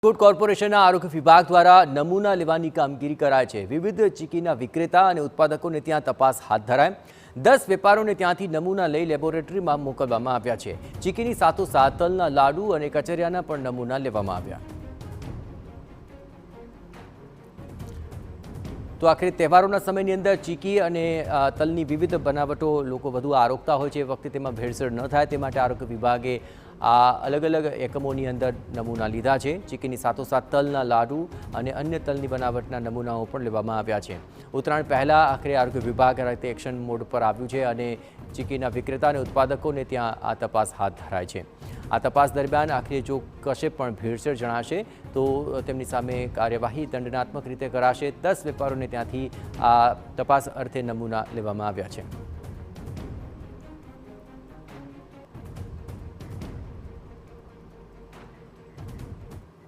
રાજકોટ કોર્પોરેશનના આરોગ્ય વિભાગ દ્વારા નમૂના લેવાની કામગીરી કરાય છે। વિવિધ ચીકીના વિક્રેતા અને ઉત્પાદકોને ત્યાં તપાસ હાથ ધરાય। 10 વેપારીઓને ત્યાંથી નમૂના લઈ લેબોરેટરીમાં મોકલવામાં આવ્યા છે। ચીકીની સાથોસાથ તલના લાડુ અને કચરિયાના પણ નમૂના લેવામાં આવ્યા। તો આખરે તહેવારોના સમયની અંદર ચીકી અને તલની વિવિધ બનાવટો લોકો વધુ આરોગતા હોય છે। એ વખતે તેમાં ભેળસેળ ન થાય તે માટે આરોગ્ય વિભાગે આ અલગ અલગ એકમોની અંદર નમૂના લીધા છે। ચીકીની સાથોસાથ તલના લાડુ અને અન્ય તલની બનાવટના નમૂનાઓ પણ લેવામાં આવ્યા છે। ઉત્તરાયણ પહેલાં આખરે આરોગ્ય વિભાગ એક્શન મોડ પર આવ્યું છે અને ચીકીના વિક્રેતા અને ઉત્પાદકોને ત્યાં આ તપાસ હાથ ધરાય છે। આ તપાસ દરમિયાન આખરે જો કશે પણ ભેળસેળ જણાશે તો તેમની સામે કાર્યવાહી દંડનાત્મક રીતે કરાશે। 10 વેપારીઓને ત્યાંથી આ તપાસ અર્થે નમૂના લેવામાં આવ્યા છે।